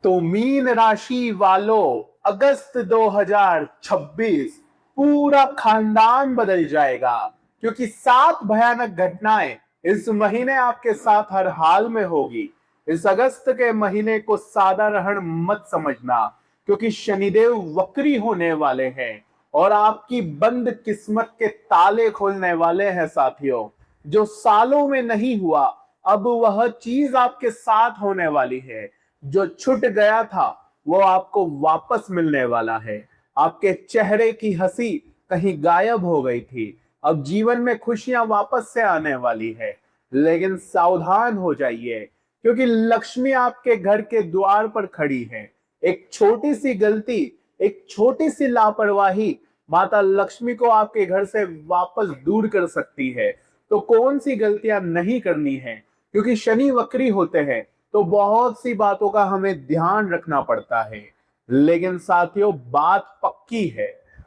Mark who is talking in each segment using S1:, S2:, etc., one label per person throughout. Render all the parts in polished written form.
S1: तो मीन राशि वालों, अगस्त 2026 पूरा खानदान बदल जाएगा, क्योंकि 7 भयानक घटनाएं इस महीने आपके साथ हर हाल में होगी। इस अगस्त के महीने को साधारण मत समझना, क्योंकि शनिदेव वक्री होने वाले हैं और आपकी बंद किस्मत के ताले खोलने वाले हैं साथियों। जो सालों में नहीं हुआ, अब वह चीज आपके साथ होने वाली है। जो छूट गया था वो आपको वापस मिलने वाला है। आपके चेहरे की हंसी कहीं गायब हो गई थी, अब जीवन में खुशियां वापस से आने वाली है। लेकिन सावधान हो जाइए, क्योंकि लक्ष्मी आपके घर के द्वार पर खड़ी है। एक छोटी सी गलती, एक छोटी सी लापरवाही माता लक्ष्मी को आपके घर से वापस दूर कर सकती है। तो कौन सी गलतियां नहीं करनी है, क्योंकि शनि वक्री होते हैं तो बहुत सी बातों का हमें ध्यान रखना पड़ता है। लेकिन साथियों, बात पक्की है,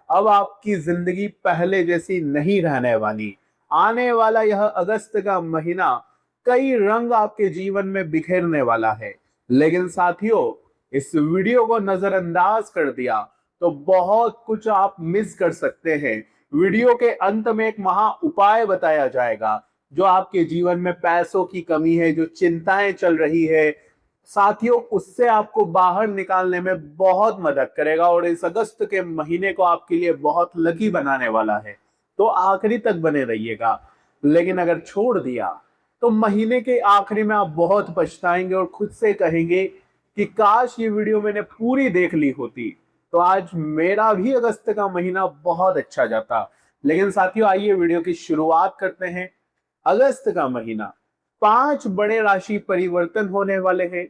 S1: अब आपकी जिंदगी पहले जैसी नहीं रहने वाली। आने वाला यह अगस्त का महीना कई रंग आपके जीवन में बिखेरने वाला है। लेकिन साथियों, इस वीडियो को नजरअंदाज कर दिया तो बहुत कुछ आप मिस कर सकते हैं। वीडियो के अंत में एक महा उपाय बताया जाएगा, जो आपके जीवन में पैसों की कमी है, जो चिंताएं चल रही है साथियों, उससे आपको बाहर निकालने में बहुत मदद करेगा और इस अगस्त के महीने को आपके लिए बहुत लकी बनाने वाला है। तो आखिरी तक बने रहिएगा। लेकिन अगर छोड़ दिया तो महीने के आखिरी में आप बहुत पछताएंगे और खुद से कहेंगे कि काश ये वीडियो मैंने पूरी देख ली होती, तो आज मेरा भी अगस्त का महीना बहुत अच्छा जाता। लेकिन साथियों, आइए वीडियो की शुरुआत करते हैं। अगस्त का महीना, 5 बड़े राशि परिवर्तन होने वाले हैं।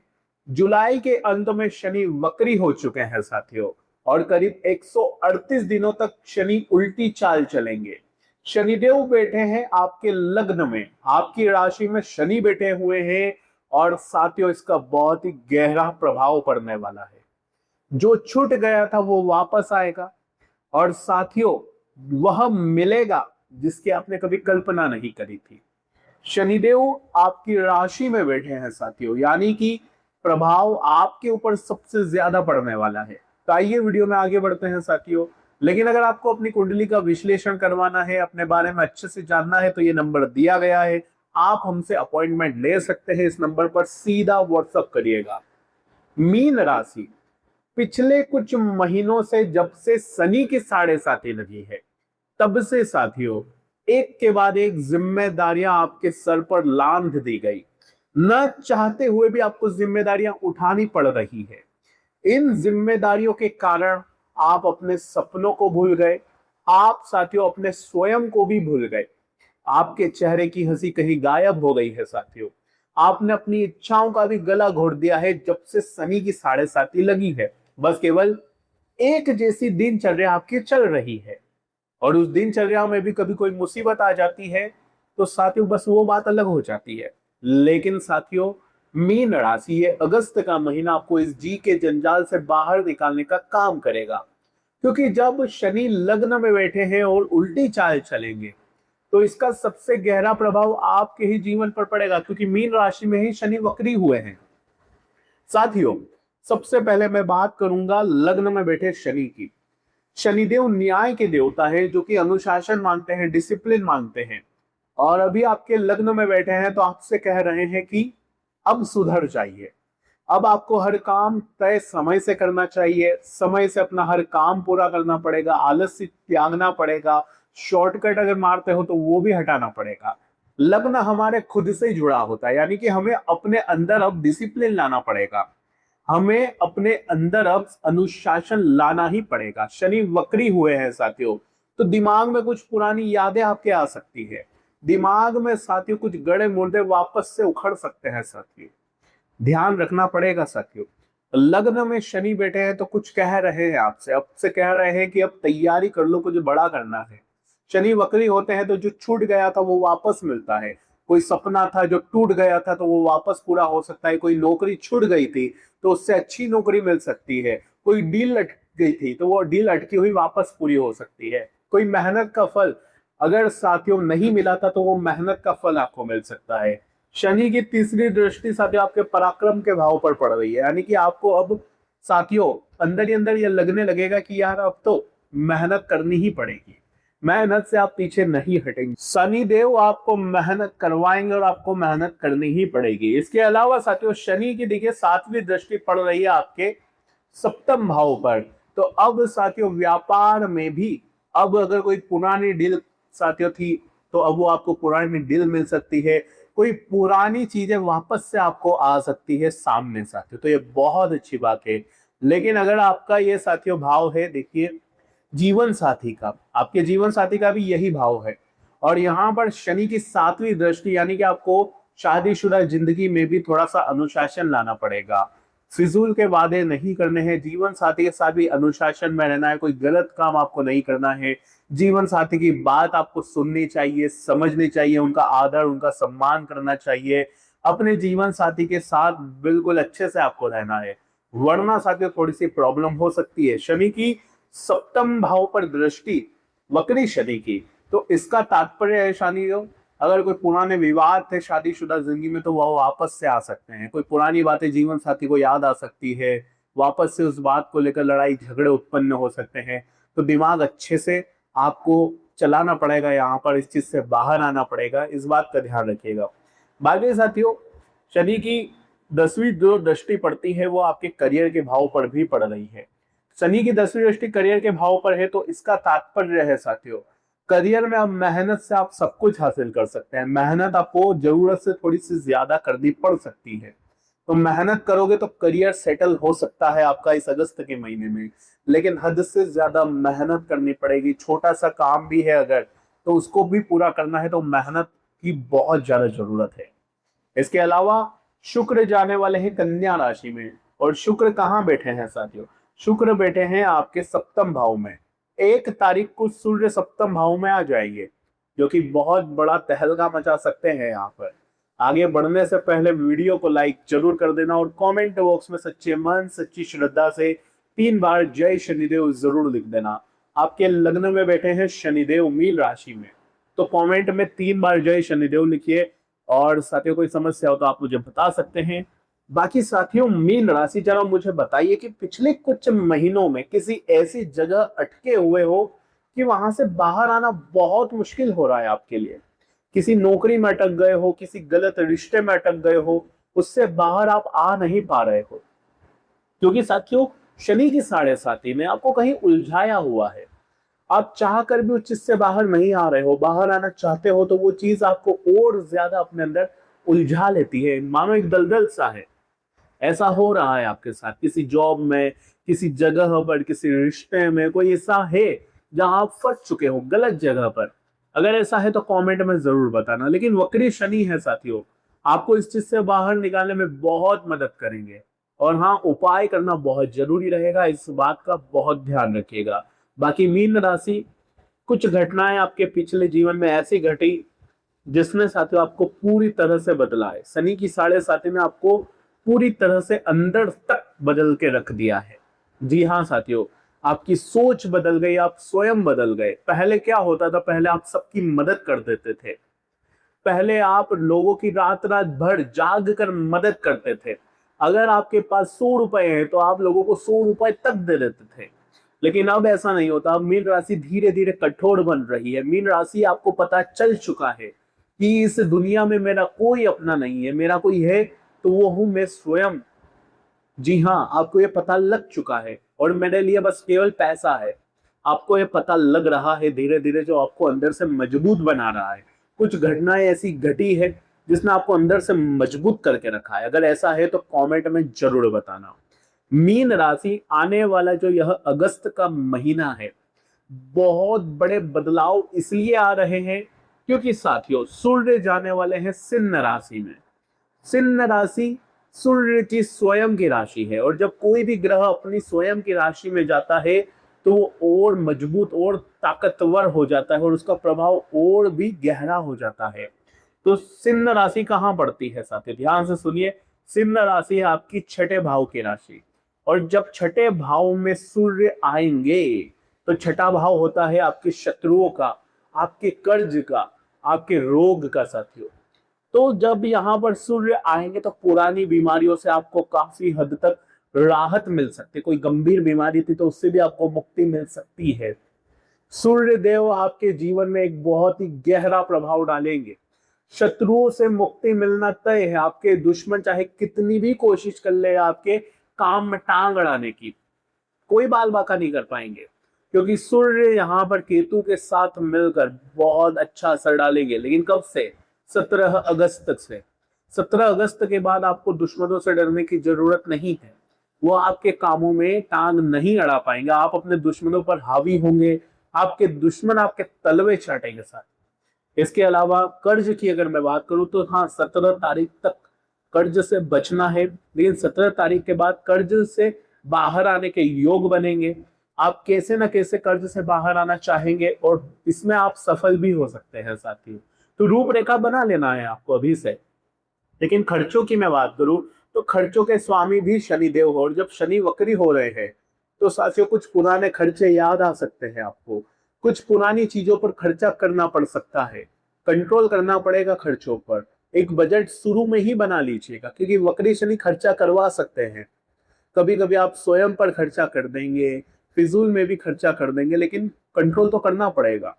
S1: जुलाई के अंत में शनि वक्री हो चुके हैं साथियों, और करीब 138 दिनों तक शनि उल्टी चाल चलेंगे। शनिदेव बैठे हैं आपके लग्न में, आपकी राशि में शनि बैठे हुए हैं, और साथियों इसका बहुत ही गहरा प्रभाव पड़ने वाला है। जो छूट गया था वो वापस आएगा, और साथियों वह मिलेगा जिसकी आपने कभी कल्पना नहीं करी थी। शनिदेव आपकी राशि में बैठे हैं साथियों, यानी कि प्रभाव आपके ऊपर सबसे ज्यादा पड़ने वाला है। तो आइए वीडियो में आगे बढ़ते हैं साथियों। लेकिन अगर आपको अपनी कुंडली का विश्लेषण करवाना है, अपने बारे में अच्छे से जानना है, तो ये नंबर दिया गया है, आप हमसे अपॉइंटमेंट ले सकते हैं। इस नंबर पर सीधा व्हाट्सएप करिएगा। मीन राशि, पिछले कुछ महीनों से जब से शनि की 7.5 लगी है, तब से साथियों एक के बाद एक जिम्मेदारियां आपके सर पर लांघ दी गई। न चाहते हुए भी आपको जिम्मेदारियां उठानी पड़ रही है। इन जिम्मेदारियों के कारण आप अपने सपनों को भूल गए। आप साथियों अपने स्वयं को भी भूल गए। आपके चेहरे की हंसी कहीं गायब हो गई है साथियों। आपने अपनी इच्छाओं का भी गला घोट दिया है जब से शनि की 7.5 लगी है। बस केवल एक जैसी दिनचर्या आपकी चल रही है, और उस दिनचर्या में भी कभी कोई मुसीबत आ जाती है तो साथियों बस वो बात अलग हो जाती है। लेकिन साथियों, मीन राशि, ये अगस्त का महीना आपको इस जी के जंजाल से बाहर निकालने का काम करेगा। क्योंकि जब शनि लग्न में बैठे हैं और उल्टी चाल चलेंगे, तो इसका सबसे गहरा प्रभाव आपके ही जीवन पर पड़ेगा, क्योंकि मीन राशि में ही शनि वक्री हुए हैं। साथियों, सबसे पहले मैं बात करूंगा लग्न में बैठे शनि की। शनिदेव न्याय के देवता है, जो कि अनुशासन मांगते हैं, डिसिप्लिन मांगते हैं। और अभी आपके लग्न में बैठे हैं तो आपसे कह रहे हैं कि अब सुधर जाइए। अब आपको हर काम तय समय से करना चाहिए, समय से अपना हर काम पूरा करना पड़ेगा, आलस्य त्यागना पड़ेगा, शॉर्टकट अगर मारते हो तो वो भी हटाना पड़ेगा। लग्न हमारे खुद से जुड़ा होता है, यानी कि हमें अपने अंदर अब डिसिप्लिन लाना पड़ेगा। हमें अपने अंदर अब अनुशासन लाना ही पड़ेगा। शनि वक्री हुए हैं साथियों, तो दिमाग में कुछ पुरानी यादें आपके आ सकती है। दिमाग में साथियों कुछ गड़े मुर्दे वापस से उखड़ सकते हैं साथियों। ध्यान रखना पड़ेगा साथियों। लग्न में शनि बैठे हैं तो कुछ कह रहे हैं आपसे, अब से कह रहे हैं कि अब तैयारी कर लो, कुछ बड़ा करना है। शनि वक्री होते हैं तो जो छूट गया था वो वापस मिलता है। कोई सपना था जो टूट गया था तो वो वापस पूरा हो सकता है। कोई नौकरी छूट गई थी तो उससे अच्छी नौकरी मिल सकती है। कोई डील अटक गई थी तो वो डील अटकी हुई वापस पूरी हो सकती है। कोई मेहनत का फल अगर साथियों नहीं मिला था तो वो मेहनत का फल आपको मिल सकता है। शनि की तीसरी दृष्टि साथियों आपके पराक्रम के भाव पर पड़ रही है, यानी कि आपको अब साथियों अंदर ही अंदर ये लगने लगेगा कि यार अब तो मेहनत करनी ही पड़ेगी, मेहनत से आप पीछे नहीं हटेंगे। शनि देव आपको मेहनत करवाएंगे और आपको मेहनत करनी ही पड़ेगी। इसके अलावा साथियों शनि की देखिए सातवीं दृष्टि पड़ रही है आपके सप्तम भाव पर। तो अब साथियों व्यापार में भी अब अगर कोई पुरानी डील साथियों थी तो अब वो आपको पुरानी डील मिल सकती है, कोई पुरानी चीजें वापस से आपको आ सकती है सामने साथियों, तो ये बहुत अच्छी बात है। लेकिन अगर आपका ये साथियों भाव है देखिए जीवन साथी का, आपके जीवन साथी का भी यही भाव है और यहाँ पर शनि की सातवीं दृष्टि, यानी कि आपको शादीशुदा जिंदगी में भी थोड़ा सा अनुशासन लाना पड़ेगा, फिजूल के वादे नहीं करने हैं, जीवन साथी के साथ भी अनुशासन में रहना है, कोई गलत काम आपको नहीं करना है, जीवन साथी की बात आपको सुननी चाहिए, समझनी चाहिए, उनका आदर उनका सम्मान करना चाहिए, अपने जीवन साथी के साथ बिल्कुल अच्छे से आपको रहना है, वरना साथियों थोड़ी सी प्रॉब्लम हो सकती है। शनि की सप्तम भाव पर दृष्टि वक्री शनि की, तो इसका तात्पर्य है शनि अगर कोई पुराने विवाद थे शादीशुदा जिंदगी में तो वह वापस से आ सकते हैं, कोई पुरानी बातें जीवन साथी को याद आ सकती है, वापस से उस बात को लेकर लड़ाई झगड़े उत्पन्न हो सकते हैं। तो दिमाग अच्छे से आपको चलाना पड़ेगा, यहाँ पर इस चीज से बाहर आना पड़ेगा, इस बात का ध्यान रखिएगा। बाकी साथियों शनि की 10वीं जो दृष्टि पड़ती है वो आपके करियर के भाव पर भी पड़ रही है। शनि की 10वीं दृष्टि करियर के भाव पर है तो इसका तात्पर्य है साथियों करियर में अब मेहनत से आप सब कुछ हासिल कर सकते हैं, मेहनत आपको जरूरत से थोड़ी सी ज्यादा करनी पड़ सकती है, तो मेहनत करोगे तो करियर सेटल हो सकता है आपका इस अगस्त के महीने में, लेकिन हद से ज्यादा मेहनत करनी पड़ेगी। छोटा सा काम भी है अगर तो उसको भी पूरा करना है तो मेहनत की बहुत ज्यादा जरूरत है। इसके अलावा शुक्र जाने वाले हैं कन्या राशि में, और शुक्र कहाँ बैठे हैं साथियों, शुक्र बैठे हैं आपके सप्तम भाव में। 1 तारीख को सूर्य सप्तम भाव में आ जाएंगे जो कि बहुत बड़ा तहलका मचा सकते हैं। यहाँ पर आगे बढ़ने से पहले वीडियो को लाइक जरूर कर देना और कमेंट बॉक्स में सच्चे मन सच्ची श्रद्धा से 3 बार जय शनिदेव जरूर लिख देना। आपके लग्न में बैठे हैं शनिदेव मीन राशि में, तो कमेंट में 3 बार जय शनिदेव लिखिए, और साथियों कोई समस्या हो तो आप मुझे बता सकते हैं। बाकी साथियों मीन राशि जरा मुझे बताइए कि पिछले कुछ महीनों में किसी ऐसी जगह अटके हुए हो कि वहां से बाहर आना बहुत मुश्किल हो रहा है आपके लिए, किसी नौकरी में अटक गए हो, किसी गलत रिश्ते में अटक गए हो, उससे बाहर आप आ नहीं पा रहे हो, क्योंकि साथियों शनि की 7.5 में आपको कहीं उलझाया हुआ है, आप चाह कर भी उस चीज से बाहर नहीं आ रहे हो, बाहर आना चाहते हो तो वो चीज आपको और ज्यादा अपने अंदर उलझा लेती है, मानो एक दलदल सा है। ऐसा हो रहा है आपके साथ किसी जॉब में, किसी जगह पर, किसी रिश्ते में, कोई ऐसा है जहां आप फंस चुके हो गलत जगह पर। अगर ऐसा है तो कमेंट में जरूर बताना। लेकिन वक्री शनि है साथियों, आपको इस चीज से बाहर निकालने में बहुत मदद करेंगे, और हाँ उपाय करना बहुत जरूरी रहेगा, इस बात का बहुत ध्यान रखिएगा। बाकी मीन राशि कुछ घटनाएं आपके पिछले जीवन में ऐसी घटी जिसने साथियों आपको पूरी तरह से बदला है। शनि की 7.5 में आपको पूरी तरह से अंदर तक बदल के रख दिया है। जी हाँ साथियों, आपकी सोच बदल गई, आप स्वयं बदल गए। पहले क्या होता था, पहले आप सबकी मदद कर देते थे, पहले आप लोगों की रात रात भर जाग कर मदद करते थे। अगर आपके पास 100 रुपए है तो आप लोगों को 100 रुपए तक दे देते थे। लेकिन अब ऐसा नहीं होता। अब मीन राशि धीरे धीरे कठोर बन रही है। मीन राशि आपको पता चल चुका है कि इस दुनिया में मेरा कोई अपना नहीं है, मेरा कोई है तो वो हूं मैं स्वयं। जी हाँ, आपको ये पता लग चुका है और मेरे लिए बस केवल पैसा है। आपको ये पता लग रहा है धीरे धीरे, जो आपको अंदर से मजबूत बना रहा है। कुछ घटनाएं ऐसी घटी है जिसने आपको अंदर से मजबूत करके रखा है। अगर ऐसा है तो कमेंट में जरूर बताना। मीन राशि आने वाला जो यह अगस्त का महीना है, बहुत बड़े बदलाव इसलिए आ रहे हैं क्योंकि साथियों सूर्य जाने वाले हैं सिंह राशि में। सिंह राशि सूर्य की स्वयं की राशि है, और जब कोई भी ग्रह अपनी स्वयं की राशि में जाता है तो वो और मजबूत और ताकतवर हो जाता है और उसका प्रभाव और भी गहरा हो जाता है। तो सिंह राशि कहाँ पड़ती है साथियों, ध्यान से सुनिए। सिंह राशि है आपकी 6ठे भाव की राशि, और जब 6ठे भाव में सूर्य आएंगे तो 6ठा भाव होता है आपके शत्रुओं का, आपके कर्ज का, आपके रोग का साथियों। तो जब यहाँ पर सूर्य आएंगे तो पुरानी बीमारियों से आपको काफी हद तक राहत मिल सकती है। कोई गंभीर बीमारी थी तो उससे भी आपको मुक्ति मिल सकती है। सूर्य देव आपके जीवन में एक बहुत ही गहरा प्रभाव डालेंगे। शत्रुओं से मुक्ति मिलना तय है। आपके दुश्मन चाहे कितनी भी कोशिश कर ले आपके काम में टांग अड़ाने की, कोई बाल बाका नहीं कर पाएंगे, क्योंकि सूर्य यहाँ पर केतु के साथ मिलकर बहुत अच्छा असर डालेंगे। लेकिन कब से? 17 अगस्त तक से। 17 अगस्त के बाद आपको दुश्मनों से डरने की जरूरत नहीं है। वो आपके कामों में टांग नहीं अड़ा पाएंगे। आप अपने दुश्मनों पर हावी होंगे, आपके दुश्मन आपके तलवे चाटेंगे साथ। इसके अलावा कर्ज की अगर मैं बात करूं तो हाँ, 17 तारीख तक कर्ज से बचना है, लेकिन 17 तारीख के बाद कर्ज से बाहर आने के योग बनेंगे। आप कैसे ना कैसे कर्ज से बाहर आना चाहेंगे और इसमें आप सफल भी हो सकते हैं साथियों। तो रूपरेखा बना लेना है आपको अभी से। लेकिन खर्चों की मैं बात करूं तो खर्चों के स्वामी भी शनिदेव हो, और जब शनि वक्री हो रहे हैं तो साथियों कुछ पुराने खर्चे याद आ सकते हैं आपको। कुछ पुरानी चीजों पर खर्चा करना पड़ सकता है, कंट्रोल करना पड़ेगा खर्चों पर। एक बजट शुरू में ही बना लीजिएगा, क्योंकि वक्री शनि खर्चा करवा सकते हैं। कभी कभी आप स्वयं पर खर्चा कर देंगे, फिजूल में भी खर्चा कर देंगे, लेकिन कंट्रोल तो करना पड़ेगा।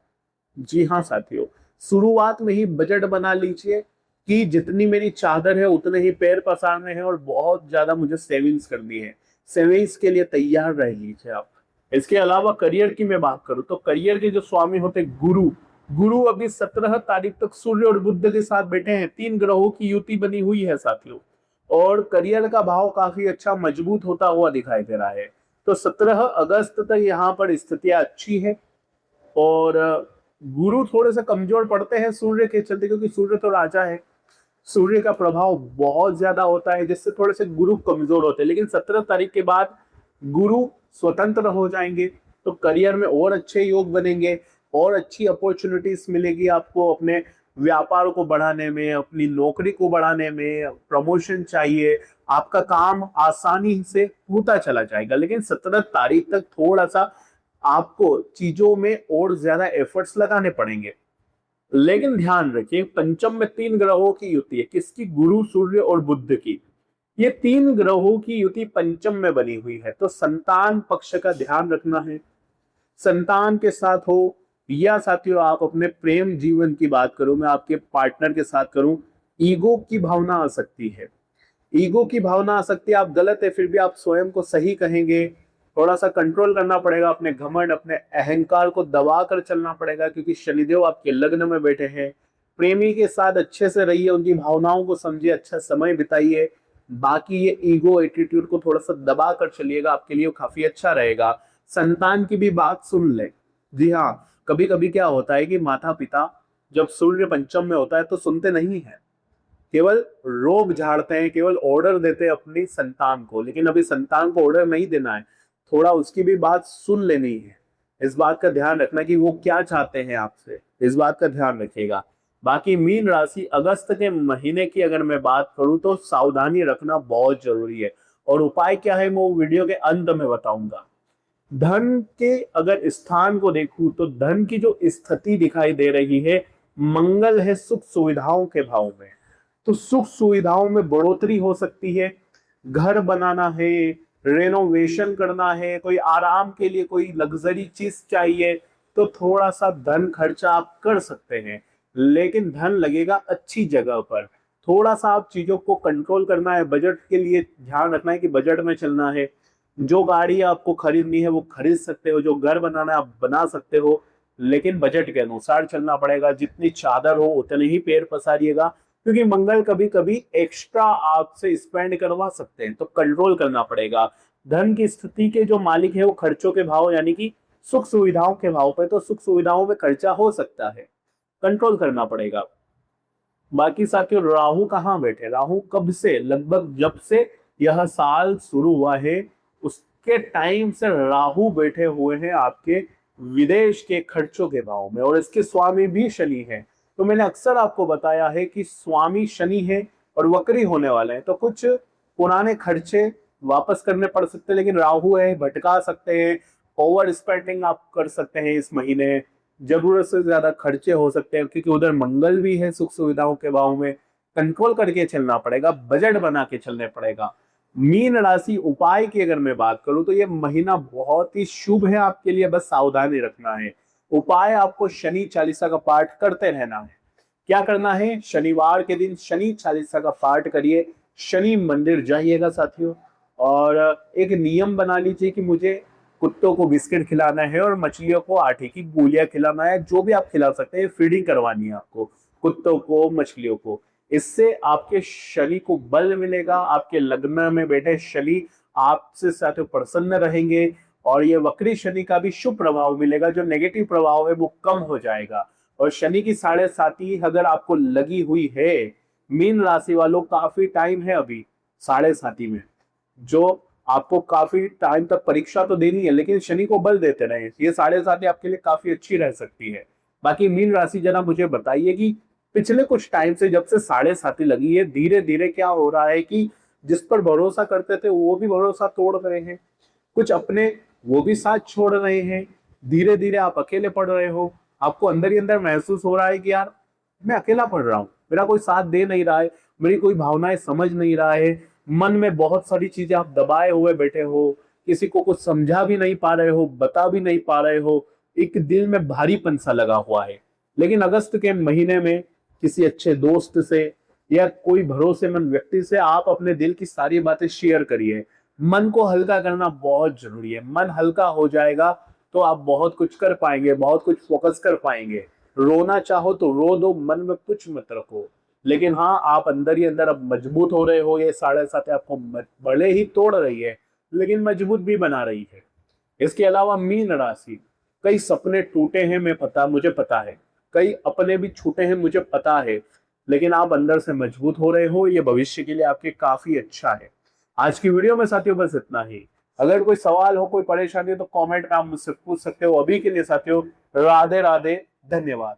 S1: जी हाँ साथियों, शुरुआत में ही बजट बना लीजिए कि जितनी मेरी चादर है उतने ही पैर पसारने हैं और बहुत ज्यादा मुझे सेविंग्स करनी है। सेविंग्स के लिए तैयार रह लीजिए आप। इसके अलावा करियर की मैं बात करूं तो करियर के जो स्वामी होते गुरु, गुरु अभी 17 तारीख तक सूर्य और बुध के साथ बैठे हैं। 3 ग्रहों की युति बनी हुई है साथियों, और करियर का भाव काफी अच्छा मजबूत होता हुआ दिखाई दे रहा है। तो 17 अगस्त तक यहाँ पर स्थितियां अच्छी है। और गुरु थोड़े से कमजोर पड़ते हैं सूर्य के चलते, क्योंकि सूर्य तो राजा है, सूर्य का प्रभाव बहुत ज्यादा होता है, जिससे थोड़े से गुरु कमजोर होते हैं। लेकिन 17 तारीख के बाद गुरु स्वतंत्र हो जाएंगे तो करियर में और अच्छे योग बनेंगे और अच्छी अपॉर्चुनिटीज मिलेगी आपको अपने व्यापार को बढ़ाने में, अपनी नौकरी को बढ़ाने में। प्रमोशन चाहिए, आपका काम आसानी से होता चला जाएगा। लेकिन 17 तारीख तक थोड़ा सा आपको चीजों में और ज्यादा एफर्ट्स लगाने पड़ेंगे। लेकिन ध्यान रखिए, पंचम में 3 ग्रहों की युति है। किसकी? गुरु, सूर्य और बुध की। ये 3 ग्रहों की युति पंचम में बनी हुई है, तो संतान पक्ष का ध्यान रखना है। संतान के साथ हो या साथियों आप अपने प्रेम जीवन की बात करूं, मैं आपके पार्टनर के साथ करूं, ईगो की भावना आ सकती है। ईगो की भावना आ सकती है। आप गलत है फिर भी आप स्वयं को सही कहेंगे। थोड़ा सा कंट्रोल करना पड़ेगा, अपने घमंड, अपने अहंकार को दबा कर चलना पड़ेगा, क्योंकि शनिदेव आपके लग्न में बैठे हैं। प्रेमी के साथ अच्छे से रहिए, उनकी भावनाओं को समझिए, अच्छा समय बिताइए। बाकी ये ईगो एटीट्यूड को थोड़ा सा दबा कर चलिएगा, आपके लिए काफी अच्छा रहेगा। संतान की भी बात सुन ले। जी हाँ, कभी कभी क्या होता है कि माता पिता जब सूर्य पंचम में होता है तो सुनते नहीं है, केवल रोब झाड़ते हैं, केवल ऑर्डर देते हैं अपनी संतान को। लेकिन अभी संतान को ऑर्डर नहीं देना है, थोड़ा उसकी भी बात सुन लेनी है। इस बात का ध्यान रखना कि वो क्या चाहते हैं आपसे, इस बात का ध्यान रखिएगा। बाकी मीन राशि, अगस्त के महीने की अगर मैं बात करूं तो सावधानी रखना बहुत जरूरी है, और उपाय क्या है वो वीडियो के अंत में बताऊंगा। धन के अगर स्थान को देखूं तो धन की जो स्थिति दिखाई दे रही है, मंगल है सुख सुविधाओं के भाव में, तो सुख सुविधाओं में बढ़ोतरी हो सकती है। घर बनाना है, रेनोवेशन करना है, कोई आराम के लिए कोई लग्जरी चीज चाहिए तो थोड़ा सा धन खर्चा आप कर सकते हैं, लेकिन धन लगेगा अच्छी जगह पर। थोड़ा सा आप चीजों को कंट्रोल करना है। बजट के लिए ध्यान रखना है कि बजट में चलना है। जो गाड़ी आपको खरीदनी है वो खरीद सकते हो, जो घर बनाना है आप बना सकते हो, लेकिन बजट के अनुसार चलना पड़ेगा। जितनी चादर हो उतने ही पैर पसारिएगा, क्योंकि मंगल कभी कभी एक्स्ट्रा आपसे स्पेंड करवा सकते हैं, तो कंट्रोल करना पड़ेगा। धन की स्थिति के जो मालिक है वो खर्चों के भाव यानी कि सुख सुविधाओं के भाव पे, तो सुख सुविधाओं में खर्चा हो सकता है, कंट्रोल करना पड़ेगा। बाकी साथियों, राहु कहाँ बैठे? राहु कब से, लगभग जब से यह साल शुरू हुआ है उसके टाइम से राहु बैठे हुए हैं आपके विदेश के खर्चों के भाव में, और इसके स्वामी भी शनि है। तो मैंने अक्सर आपको बताया है कि स्वामी शनि है और वक्री होने वाले हैं, तो कुछ पुराने खर्चे वापस करने पड़ सकते हैं। लेकिन राहु है, भटका सकते हैं, ओवर स्पेंडिंग आप कर सकते हैं इस महीने, जरूरत से ज्यादा खर्चे हो सकते हैं, क्योंकि उधर मंगल भी है सुख सुविधाओं के भाव में। कंट्रोल करके चलना पड़ेगा, बजट बना के चलने पड़ेगा। मीन राशि उपाय की अगर मैं बात करूं तो ये महीना बहुत ही शुभ है आपके लिए, बस सावधानी रखना है। उपाय आपको शनि चालीसा का पाठ करते रहना है। क्या करना है, शनिवार के दिन शनि चालीसा का पाठ करिए, शनि मंदिर जाइएगा साथियों, और एक नियम बना लीजिए कि मुझे कुत्तों को बिस्किट खिलाना है और मछलियों को आटे की गोलियां खिलाना है। जो भी आप खिला सकते हैं, फीडिंग करवानी है आपको कुत्तों को, मछलियों को। इससे आपके शनि को बल मिलेगा, आपके लग्न में बैठे शनि आपसे साथ प्रसन्न रहेंगे, और ये वक्री शनि का भी शुभ प्रभाव मिलेगा। जो नेगेटिव प्रभाव है वो कम हो जाएगा। और शनि की 7.5 अगर आपको लगी हुई है, मीन राशि वालों काफी टाइम है अभी 7.5 में, जो आपको काफी टाइम तक परीक्षा तो देनी है, लेकिन शनि को बल देते रहे। ये 7.5 आपके लिए काफी अच्छी रह सकती है। बाकी मीन राशि जरा मुझे बताइए कि पिछले कुछ टाइम से जब से 7.5 लगी है, धीरे धीरे क्या हो रहा है कि जिस पर भरोसा करते थे वो भी भरोसा तोड़ रहे हैं, कुछ अपने वो भी साथ छोड़ रहे हैं। धीरे धीरे आप अकेले पड़ रहे हो, आपको अंदर ही अंदर महसूस हो रहा है कि यार मैं अकेला पड़ रहा हूँ, मेरा कोई साथ दे नहीं रहा है, मेरी कोई भावनाएं समझ नहीं रहा है। मन में बहुत सारी चीजें आप दबाए हुए बैठे हो, किसी को कुछ समझा भी नहीं पा रहे हो, बता भी नहीं पा रहे हो, एक दिल में भारीपन सा लगा हुआ है। लेकिन अगस्त के महीने में किसी अच्छे दोस्त से या कोई भरोसेमंद व्यक्ति से आप अपने दिल की सारी बातें शेयर करिए। मन को हल्का करना बहुत जरूरी है। मन हल्का हो जाएगा तो आप बहुत कुछ कर पाएंगे, बहुत कुछ फोकस कर पाएंगे। रोना चाहो तो रो दो, मन में कुछ मत रखो। लेकिन हाँ, आप अंदर ही अंदर अब मजबूत हो रहे हो। ये 7.5 आपको भले ही तोड़ रही है, लेकिन मजबूत भी बना रही है। इसके अलावा मीन राशि, कई सपने टूटे हैं, मुझे पता है, कई अपने भी छूटे हैं, मुझे पता है, लेकिन आप अंदर से मजबूत हो रहे हो। ये भविष्य के लिए आपके काफी अच्छा है। आज की वीडियो में साथियों बस इतना ही। अगर कोई सवाल हो, कोई परेशानी हो तो कमेंट में आप मुझसे पूछ सकते हो। अभी के लिए साथियों राधे राधे, धन्यवाद।